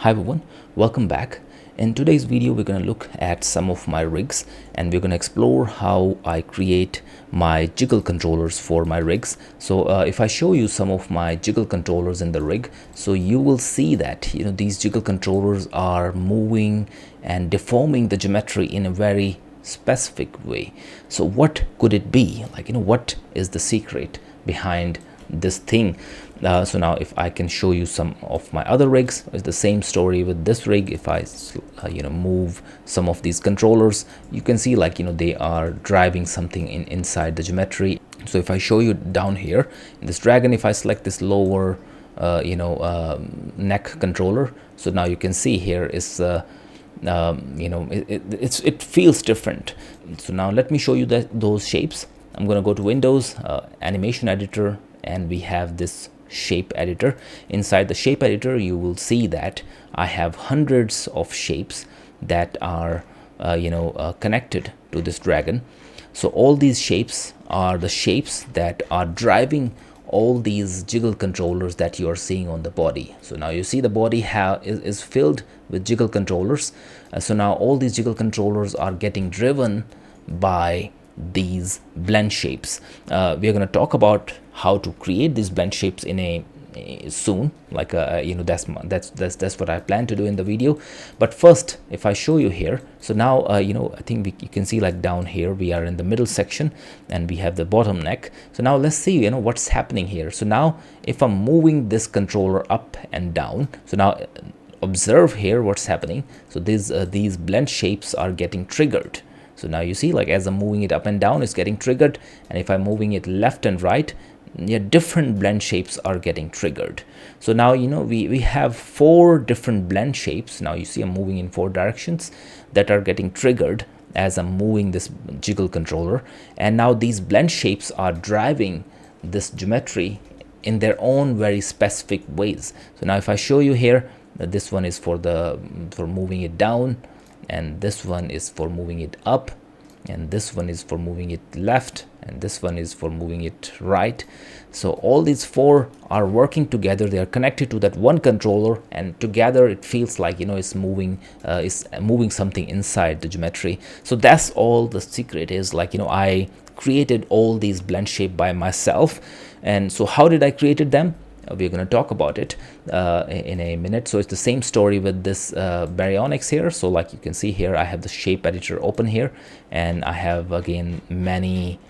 Hi everyone, welcome back. In today's video we're going to look at some of my rigs and we're going to explore how I create my jiggle controllers for my rigs. So if I show you some of my jiggle controllers in the rig, so you will see that these jiggle controllers are moving and deforming the geometry in a very specific way. So what could it be? What is the secret behind this thing? So now if I can show you some of my other rigs, it's the same story with this rig. If I move some of these controllers, you can see they are driving something inside the geometry. So if I show you down here in this dragon, if I select this lower neck controller, so now you can see here is it feels different. So now let me show you those shapes. I'm going to go to Windows, Animation Editor, and we have this shape editor. Inside the shape editor you will see that I have hundreds of shapes that are connected to this dragon. So all these shapes are the shapes that are driving all these jiggle controllers that you are seeing on the body. So now you see the body is filled with jiggle controllers. So now all these jiggle controllers are getting driven by these blend shapes. We are going to talk about how to create these blend shapes in a soon, that's what I plan to do in the video. But first, if I show you here, so now I think you can see down here we are in the middle section and we have the bottom neck. So now let's see what's happening here. So now if I'm moving this controller up and down, so now observe here what's happening. So these blend shapes are getting triggered. So now you see as I'm moving it up and down, it's getting triggered, and if I'm moving it left and right, different blend shapes are getting triggered. So now we have 4 different blend shapes. Now you see I'm moving in 4 directions that are getting triggered as I'm moving this jiggle controller, and now these blend shapes are driving this geometry in their own very specific ways. So now if I show you here, this one is for moving it down, and this one is for moving it up, and this one is for moving it left, and this one is for moving it right. So all these 4 are working together. They are connected to that one controller, and together it feels like it's moving something inside the geometry. So that's all the secret is. I created all these blend shape by myself. And so how did I created them? We're going to talk about it in a minute. So it's the same story with this baryonyx here. So you can see here, I have the shape editor open here, and I have again many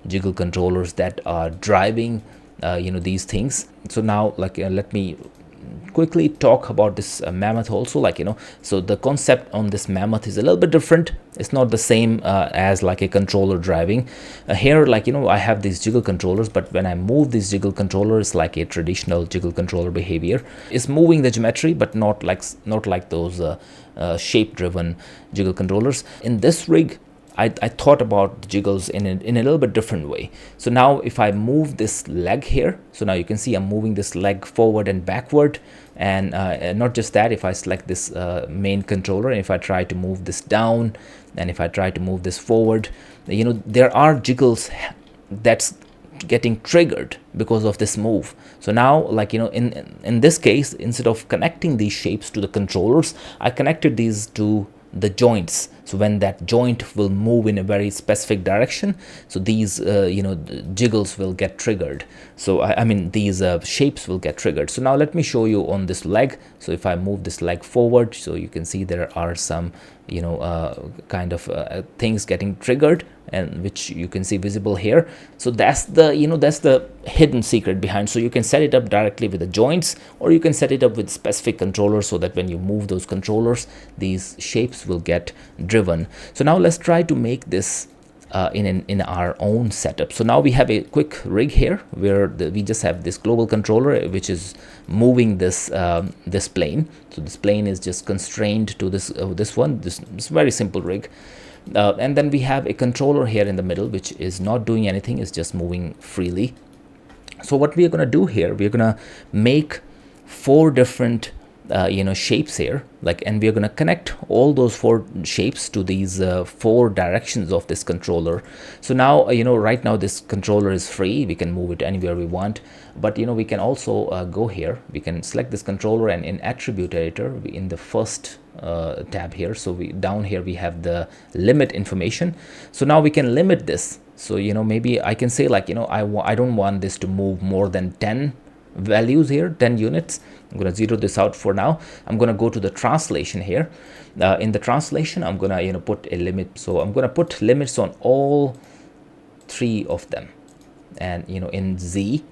jiggle controllers that are driving these things. So now let me quickly talk about this Mammoth also. So the concept on this Mammoth is a little bit different. It's not the same as a controller driving. Here I have these jiggle controllers, but when I move this jiggle controller, it's like a traditional jiggle controller behavior. It's moving the geometry, but not like those shape driven jiggle controllers. In this rig, I thought about the jiggles in a little bit different way. So now if I move this leg here, so now you can see I'm moving this leg forward and backward, and not just that, if I select this main controller, and if I try to move this down, and if I try to move this forward, there are jiggles that's getting triggered because of this move. So now in this case, instead of connecting these shapes to the controllers, I connected these to the joints. So when that joint will move in a very specific direction, so these jiggles will get triggered. So I mean these shapes will get triggered. So now let me show you on this leg. So if I move this leg forward, so you can see there are some kind of things getting triggered, and which you can see visible here. So that's the hidden secret behind. So you can set it up directly with the joints, or you can set it up with specific controllers, so that when you move those controllers, these shapes will get driven. So now let's try to make this in our own setup. So now we have a quick rig here where we just have this global controller which is moving this this plane. So this plane is just constrained to this this very simple rig, and then we have a controller here in the middle which is not doing anything, it's just moving freely. So what we are going to do here, we're going to make 4 different shapes here, like, and we're going to connect all those 4 shapes to these 4 directions of this controller. So now right now this controller is free, we can move it anywhere we want, but we can also go here, we can select this controller, and in attribute editor, in the first tab here, so down here we have the limit information. So now we can limit this. So maybe I can say, like, I don't want this to move more than 10 values here, 10 units. I'm going to zero this out for now. I'm going to go to the translation here. In the translation, I'm going to put a limit. So I'm going to put limits on all 3 of them. And in Z,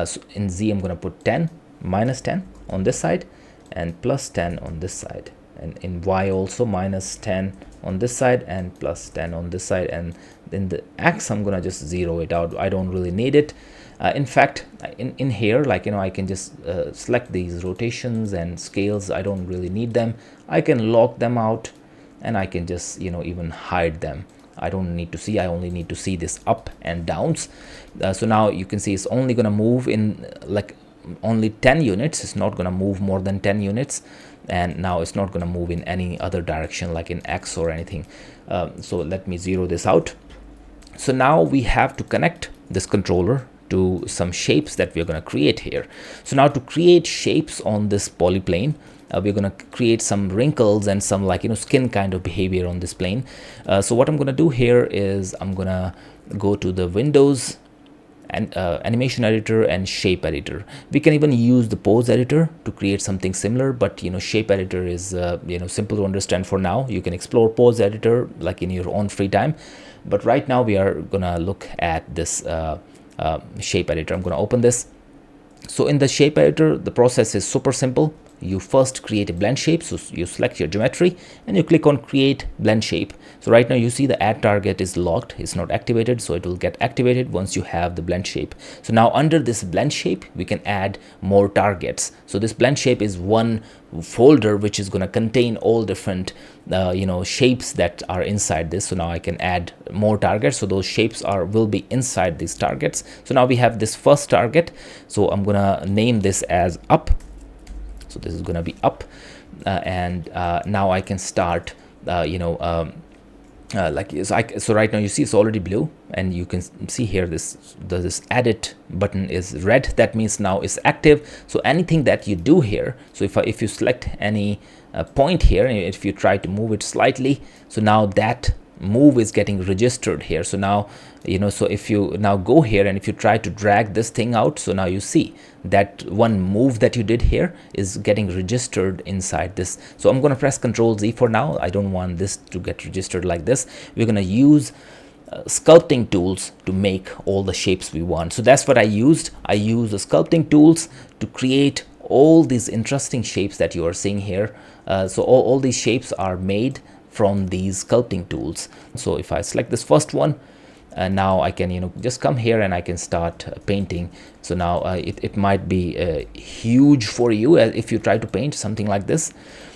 so in Z, I'm going to put 10, minus 10 on this side, and plus 10 on this side. And in Y also, minus 10 on this side and plus 10 on this side. And in the X, I'm going to just zero it out. I don't really need it. In fact, in here, like, I can just select these rotations and scales. I don't really need them. I can lock them out, and I can just even hide them. I don't need to see. I only need to see this up and downs. So now you can see it's only going to move in like only 10 units. It's not going to move more than 10 units. And now it's not going to move in any other direction, like in X or anything. So let me zero this out. So now we have to connect this controller to some shapes that we're going to create here. So now to create shapes on this polyplane, we're going to create some wrinkles and some, like, skin kind of behavior on this plane. So what I'm going to do here is I'm going to go to the Windows and animation editor and shape editor. We can even use the pose editor to create something similar, but shape editor is simple to understand for now. You can explore pose editor like in your own free time, but right now we are gonna look at this shape editor. I'm gonna open this. So in the shape editor, the process is super simple. You first create a blend shape, so you select your geometry and you click on create blend shape. So right now you see the add target is locked, it's not activated, so it will get activated once you have the blend shape. So now under this blend shape we can add more targets. So this blend shape is one folder which is going to contain all different shapes that are inside this. So now I can add more targets, so those shapes will be inside these targets. So now we have this first target, so I'm gonna name this as up. So this is going to be up, and now I can start so right now you see it's already blue, and you can see here this edit button is red. That means now it's active. So anything that you do here, so if you select any point here, and if you try to move it slightly, so now that move is getting registered here. So now so if you now go here and if you try to drag this thing out, so now you see that one move that you did here is getting registered inside this. So I'm going to press Ctrl Z for now. I don't want this to get registered like this. We're going to use sculpting tools to make all the shapes we want. So that's what I used. I used the sculpting tools to create all these interesting shapes that you are seeing here. So all these shapes are made from these sculpting tools. So if I select this first one, now I can just come here and I can start painting. So now it might be huge for you if you try to paint something like this.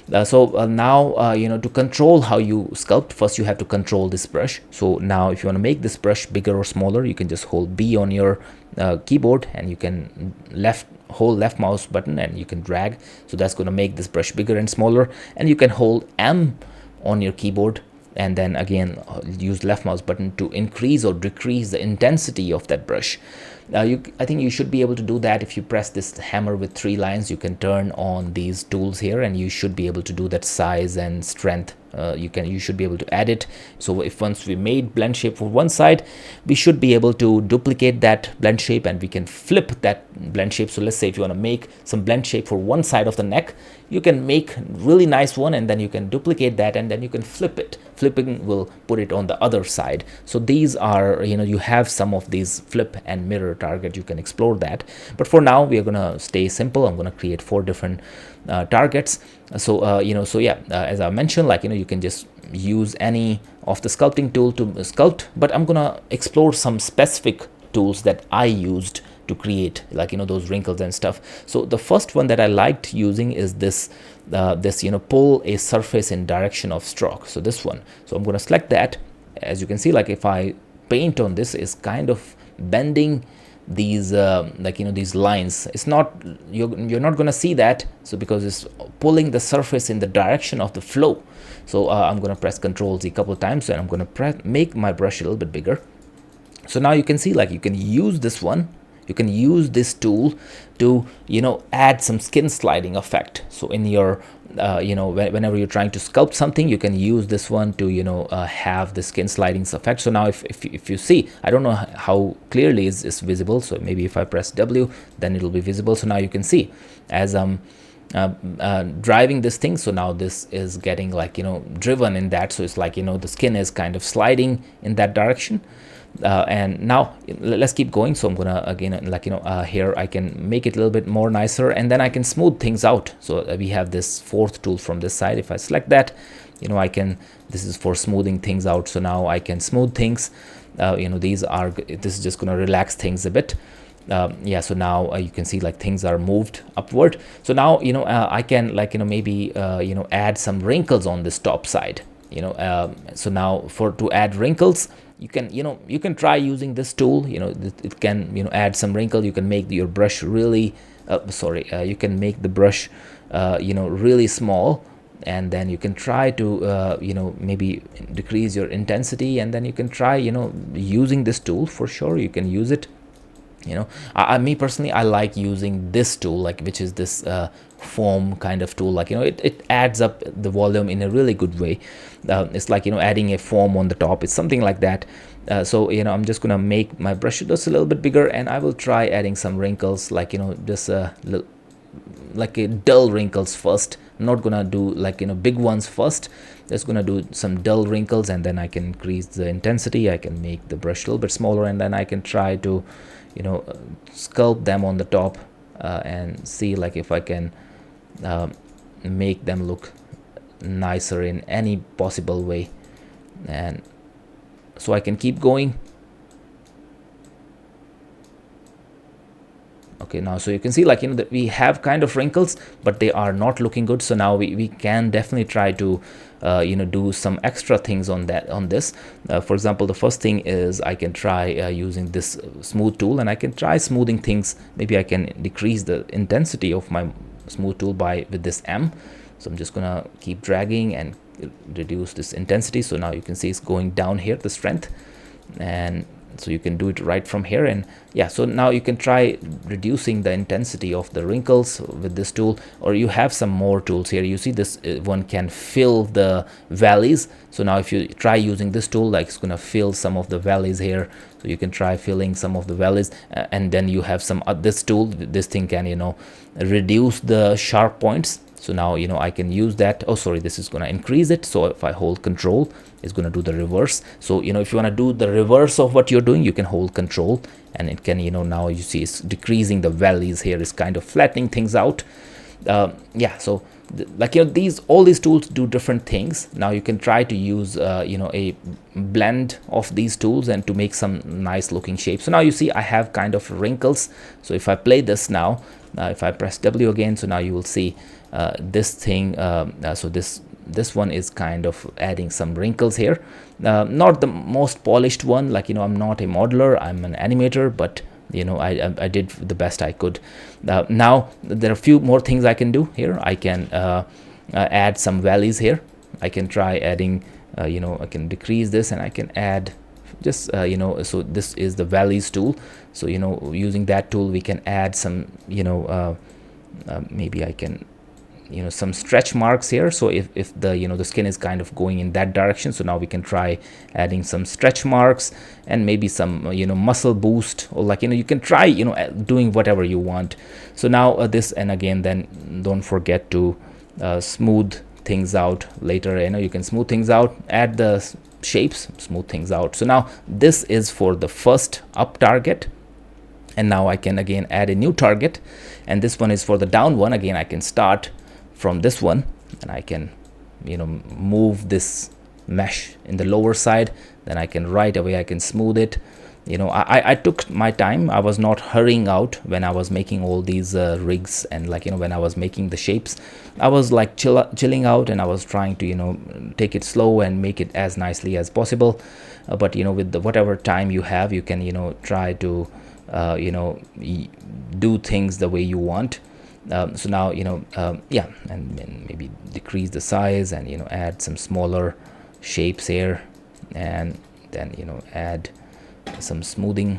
Now to control how you sculpt, first you have to control this brush. So now if you want to make this brush bigger or smaller, you can just hold B on your keyboard, and you can hold left mouse button and you can drag. So that's going to make this brush bigger and smaller. And you can hold M on your keyboard and then again use left mouse button to increase or decrease the intensity of that brush. I think you should be able to do that. If you press this hammer with 3 lines, you can turn on these tools here, and you should be able to do that size and strength. You should be able to add it. So if once we made blend shape for one side, we should be able to duplicate that blend shape, and we can flip that blend shape. So let's say if you want to make some blend shape for one side of the neck, you can make really nice one, and then you can duplicate that, and then you can flip it. Flipping will put it on the other side. So these are, you have some of these flip and mirror target. You can explore that, but for now we are gonna stay simple. I'm gonna create 4 different targets. So as I mentioned, you can just use any of the sculpting tool to sculpt, but I'm gonna explore some specific tools that I used to create those wrinkles and stuff. So the first one that I liked using is this pull a surface in direction of stroke. So this one, so I'm going to select that. As you can see, if I paint on this, is kind of bending these like these lines. It's not, you're not going to see that, so because it's pulling the surface in the direction of the flow. So I'm going to press Ctrl Z a couple of times, and I'm going to make my brush a little bit bigger. So now you can see, like, you can use this one, you can use this tool to add some skin sliding effect. So in your whenever you're trying to sculpt something, you can use this one to have the skin sliding effect. So now if you see, I don't know how clearly is visible, so maybe if I press W, then it'll be visible. So now you can see as I'm driving this thing, so now this is getting like driven in that, so it's like the skin is kind of sliding in that direction. And now let's keep going. So I'm gonna again, like here I can make it a little bit more nicer, and then I can smooth things out. So we have this fourth tool from this side. If I select that, I can, this is for smoothing things out. So now I can smooth things. This is just gonna relax things a bit. Yeah, so now you can see like things are moved upward. So now I can like maybe add some wrinkles on this top side. So now to add wrinkles, you can try using this tool. It can add some wrinkle. You can make your brush really you can make the brush really small, and then you can try to maybe decrease your intensity, and then you can try using this tool. For sure you can use it. Me personally, I like using this tool, like, which is this foam kind of tool. Like it adds up the volume in a really good way. It's like adding a foam on the top. It's something like that. So I'm just gonna make my brush just a little bit bigger, and I will try adding some wrinkles, like just like a dull wrinkles first. I'm not gonna do like big ones first. Just gonna do some dull wrinkles, and then I can increase the intensity. I can make the brush a little bit smaller, and then I can try to sculpt them on the top, and see like if I can make them look nicer in any possible way. And so I can keep going. Okay, now so you can see like that we have kind of wrinkles, but they are not looking good. So now we can definitely try to do some extra things on this. For example, the first thing is I can try using this smooth tool, and I can try smoothing things. Maybe I can decrease the intensity of my smooth tool with this M. So I'm just gonna keep dragging and reduce this intensity. So now you can see it's going down here, the strength, and so you can do it right from here. And yeah, so now you can try reducing the intensity of the wrinkles with this tool, or you have some more tools here. You see this one can fill the valleys. So now if you try using this tool, like, it's gonna fill some of the valleys here. So you can try filling some of the valleys, and then you have some this tool. This thing can reduce the sharp points. So now I can use that. Oh, sorry, this is going to increase it. So if I hold Control, it's going to do the reverse. So if you want to do the reverse of what you're doing, you can hold Control, and it can now you see it's decreasing the valleys here. It's kind of flattening things out. Yeah, so all these tools do different things. Now you can try to use a blend of these tools and to make some nice looking shapes. So now you see I have kind of wrinkles. So if I play this now, if I press W again, so now you will see this thing. So this one is kind of adding some wrinkles here. Not the most polished one. Like I'm not a modeler, I'm an animator, but I did the best I could. Now there are a few more things I can do here. I can add some valleys here. I can try adding I can decrease this, and I can add just so this is the valleys tool. So using that tool we can add some maybe I can some stretch marks here. So if the the skin is kind of going in that direction, so now we can try adding some stretch marks and maybe some muscle boost, or like you can try doing whatever you want. So now this, and again then don't forget to smooth things out later. You can smooth things out, add the shapes, smooth things out. So now this is for the first up target, and now I can again add a new target, and this one is for the down one. Again, I can start from this one, and I can move this mesh in the lower side. Then I can right away I can smooth it. I took my time. I was not hurrying out when I was making all these rigs, and when I was making the shapes, I was like chilling out, and I was trying to take it slow and make it as nicely as possible. But with whatever time you have, you can try to do things the way you want. So now yeah, and maybe decrease the size, and add some smaller shapes here, and then add some smoothing,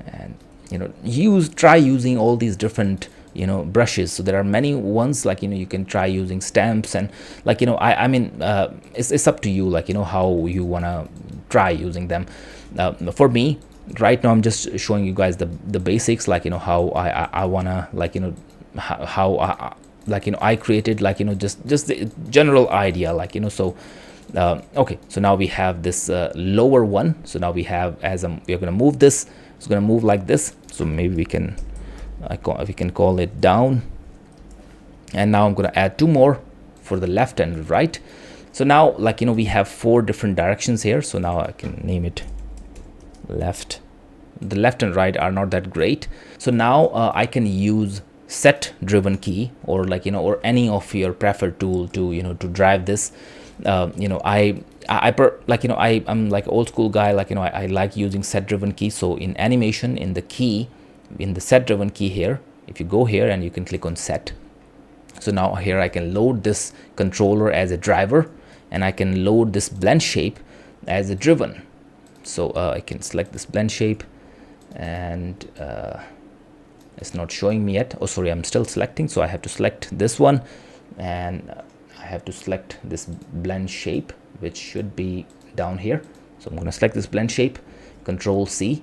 and try using all these different brushes. So there are many ones, like you can try using stamps, and like I mean it's up to you, like how you want to try using them. For me right now, I'm just showing you guys the basics, like how I wanna, like how I created, like just the general idea, like so okay, so now we have this lower one. So now we have, as we're gonna move this, it's gonna move like this. So maybe we can call it down, and now I'm gonna add two more for the left and right. So now, like we have 4 different directions here. So now I can name it left. The left and right are not that great. So now I can use set driven key, or like or any of your preferred tool to to drive this. I'm like old school guy, like I like using set driven key. So in animation, in the key, in the set driven key here, if you go here and you can click on set. So now here I can load this controller as a driver, and I can load this blend shape as a driven. So I can select this blend shape, and it's not showing me yet. Oh, sorry, I'm still selecting. So I have to select this one, and I have to select this blend shape, which should be down here. So I'm going to select this blend shape, Ctrl C,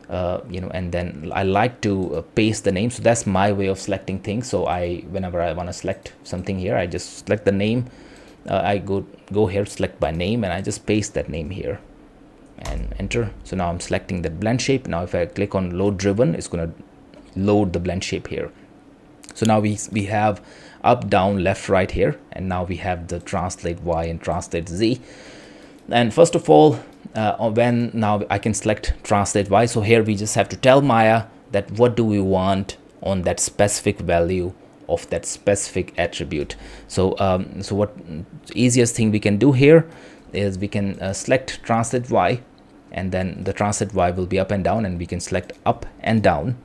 and then I like to paste the name. So that's my way of selecting things. So whenever I want to select something here, I just select the name. I go here, select by name, and I just paste that name here and enter. So now I'm selecting the blend shape. Now if I click on load driven, it's going to load the blend shape here. So now we have up, down, left, right here, and now we have the translate Y and translate Z. And first of all, when now I can select translate Y. So here we just have to tell Maya that what do we want on that specific value of that specific attribute. So so what easiest thing we can do here is we can select translate Y, and then the translate Y will be up and down, and we can select up and down.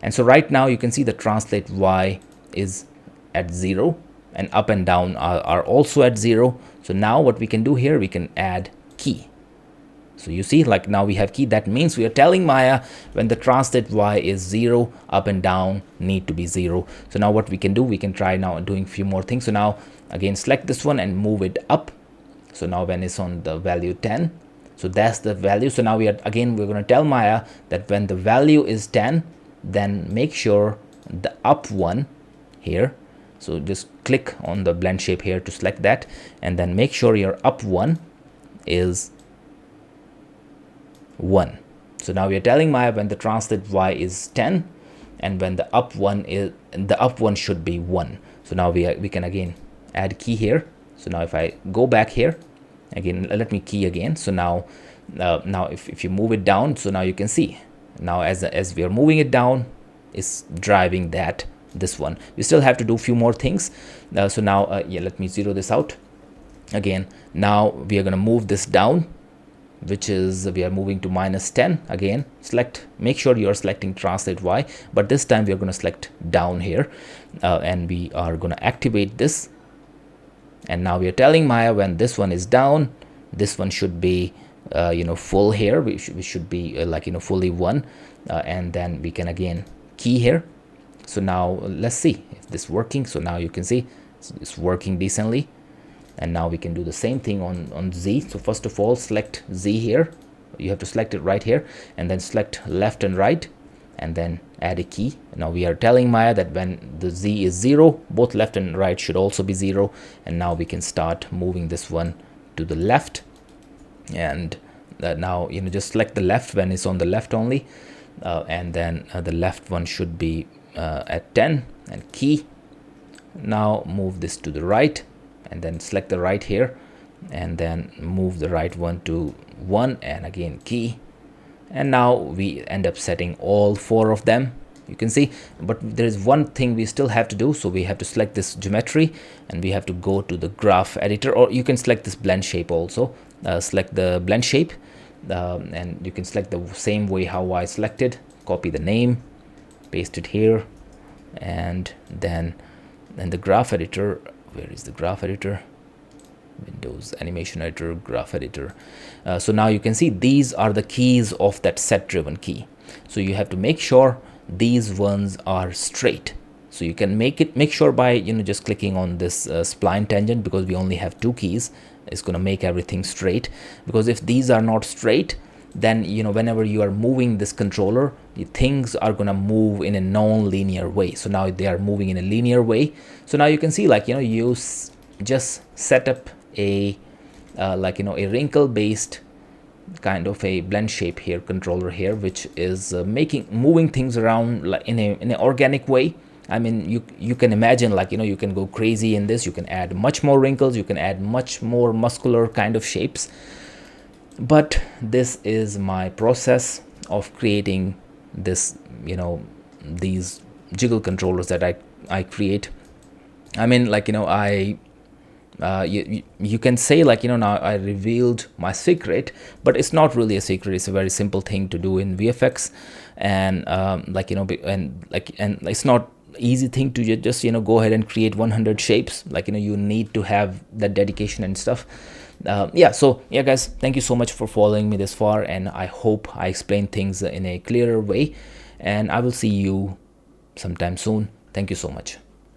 And so right now you can see the translate Y is at 0, and up and down are also at 0. So now what we can do here, we can add key. So you see, like now we have key. That means we are telling Maya when the translate Y is 0, up and down need to be 0. So now what we can do, we can try now doing a few more things. So now again select this one and move it up. So now when it's on the value 10, so that's the value. So now we're going to tell Maya that when the value is 10, then make sure the up one here. So just click on the blend shape here to select that, and then make sure your up one is 1. So now we are telling Maya when the translate Y is 10, and when the up one should be 1. So now we can again add key here. So now if I go back here again, let me key again. So now if you move it down, so now you can see now as we are moving it down, it's driving this one. We still have to do a few more things. So now yeah, let me zero this out again. Now we are going to move this down, which is we are moving to -10. Again select, make sure you are selecting translate Y, but this time we are going to select down here, and we are going to activate this. And now we are telling Maya when this one is down, this one should be full here. We should be fully 1, and then we can again key here. So now let's see if this is working. So now you can see it's working decently. And now we can do the same thing on Z. So first of all, select Z here. You have to select it right here, and then select left and right, and then add a key. Now we are telling Maya that when the Z is 0, both left and right should also be 0. And now we can start moving this one to the left. And now just select the left when it's on the left only, and then the left one should be at 10, and key. Now move this to the right, and then select the right here, and then move the right one to 1, and again key. And now we end up setting all 4 of them, you can see. But there is one thing we still have to do. So we have to select this geometry, and we have to go to the graph editor, or you can select this blend shape also. Select the blend shape, and you can select the same way how I selected. Copy the name, paste it here, and then the graph editor. Where is the graph editor? Windows animation editor, graph editor. So now you can see these are the keys of that set driven key. So you have to make sure these ones are straight. So you can make sure by just clicking on this spline tangent, because we only have 2 keys. It's going to make everything straight, because if these are not straight, then whenever you are moving this controller, things are going to move in a non-linear way. So now they are moving in a linear way. So now you can see, like, you just set up a a wrinkle based kind of a blend shape here controller here, which is moving things around like in an organic way. I mean, you can imagine, like, you can go crazy in this. You can add much more wrinkles, you can add much more muscular kind of shapes. But this is my process of creating this, these jiggle controllers that I create. I mean, like, you can say, like, now I revealed my secret, but it's not really a secret. It's a very simple thing to do in VFX, and and it's not easy thing to just go ahead and create 100 shapes. Like, you need to have that dedication and stuff. Yeah, so yeah guys, thank you so much for following me this far, and I hope I explained things in a clearer way, and I will see you sometime soon. Thank you so much.